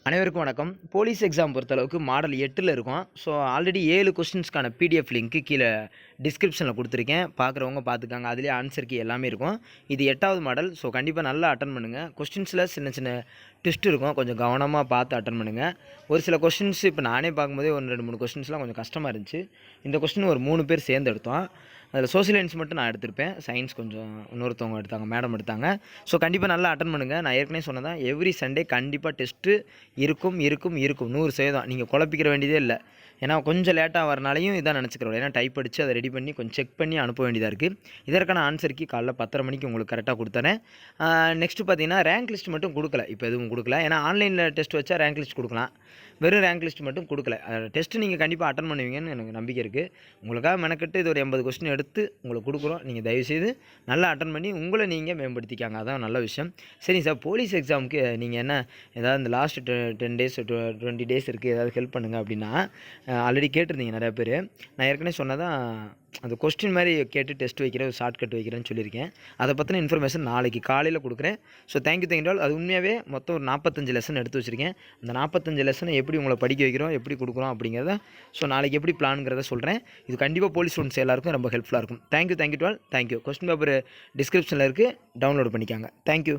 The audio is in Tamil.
அனைவருக்கும் வணக்கம். போலீஸ் எக்ஸாம் பொறுத்தளவுக்கு மாடல் 8ல் இருக்கும். ஸோ ஆல்ரெடி 7 கொஸ்டின்ஸ்க்கான பிடிஎஃப் லிங்க்கு கீழே டிஸ்கிரிப்ஷனில் கொடுத்துருக்கேன். பார்க்குறவங்க பார்த்துக்காங்க. அதுலேயே ஆன்சர் கீ எல்லாமே இருக்கும். இது 8வது மாடல். ஸோ கண்டிப்பாக நல்லா அட்டன் பண்ணுங்கள். கொஸ்டின்ஸில் சின்ன சின்ன ட்விஸ்ட் இருக்கும். கொஞ்சம் கவனமாக பார்த்து அட்டன் பண்ணுங்கள். ஒரு சில கொஸ்டின்ஸ் இப்போ நானே பார்க்கும்போதே ஒரு 2-3 கொஸ்டின்ஸ்லாம் கொஞ்சம் கஷ்டமாக இருந்துச்சு. இந்த கொஸ்டின் ஒரு 3 பேர் சேர்ந்து எடுத்தோம். அதில் சோசியல் சயின்ஸ் மட்டும் நான் எடுத்திருப்பேன். சயின்ஸ் கொஞ்சம் இன்னொருத்தவங்க எடுத்தாங்க, மேடம் எடுத்தாங்க. ஸோ கண்டிப்பாக நல்லா அட்டன் பண்ணுங்கள். நான் ஏற்கனவே சொன்னதான், எவ்ரி சண்டே கண்டிப்பாக டெஸ்ட்டு இருக்கும் 100%. நீங்கள் குழப்பிக்கிற வேண்டியதே இல்லை. ஏன்னா கொஞ்சம் லேட்டாக வரனாலையும் இதான் நினச்சிக்கிறோம். ஏன்னா டைப் அடித்து அதை ரெடி பண்ணி கொஞ்சம் செக் பண்ணி அனுப்ப வேண்டியதாக இருக்குது. இதற்கான ஆன்சருக்கு காலைல 10:30 மணிக்கு உங்களுக்கு கரெக்டாக கொடுத்துறேன். நெக்ஸ்ட்டு பார்த்தீங்கன்னா ரேங்க் லிஸ்ட் மட்டும் கொடுக்கல. இப்போ எதுவும் கொடுக்கல. ஏன்னா ஆன்லைனில் டெஸ்ட் வச்சா ரேங்க் லிஸ்ட் கொடுக்கலாம். வெறும் ரேங்க் லிஸ்ட் மட்டும் கொடுக்கல. டெஸ்ட்டு நீங்கள் கண்டிப்பாக அட்டன் பண்ணுவீங்கன்னு எனக்கு நம்பிக்கை இருக்குது. உங்களுக்காக மெனக்கட்டு இது ஒரு 80 கொஸ்டின் எடுத்து உங்களுக்கு கொடுக்குறோம். நீங்கள் தயவுசெய்து நல்லா அட்டன் பண்ணி உங்களை நீங்கள் மேம்படுத்திக்காங்க. அதான் நல்ல விஷயம். சரிங்க சார், போலீஸ் எக்ஸாமுக்கு நீங்கள் என்ன ஏதாவது இந்த லாஸ்ட் 10 டேஸ் 20 டேஸ் இருக்குது, ஏதாவது ஹெல்ப் பண்ணுங்கள் அப்படின்னா ஆல்ரெடி கேட்டிருந்தீங்க நிறையா பேர். நான் ஏற்கனவே சொன்னதான், அந்த கொஸ்டின் மாதிரி கேட்டு டெஸ்ட் வைக்கிறேன், ஷார்ட்கட் வைக்கிறேன்னு சொல்லியிருக்கேன். அதை பற்றின இன்ஃபர்மேஷன் நாளைக்கு காலையில் கொடுக்குறேன். So thank you all. அது உண்மையாகவே மொத்தம் ஒரு 45 லெசன் எடுத்து வச்சுருக்கேன். அந்த 45 லெசனை எப்படி உங்களை படிக்க வைக்கிறோம், எப்படி கொடுக்குறோம் அப்படிங்கிறத ஸோ நாளைக்கு எப்படி பிளான்ங்கிறத சொல்கிறேன். இது கண்டிப்பாக போலீஸ் ஸ்டூடெண்ட்ஸ் எல்லாருக்கும் ரொம்ப ஹெல்ப்ஃபுல்லாக இருக்கும். Thank you all. Thank you. Question paper டிஸ்கிரிப்ஷனில் இருக்குது, டவுன்லோட் பண்ணிக்காங்க. தேங்க்யூ.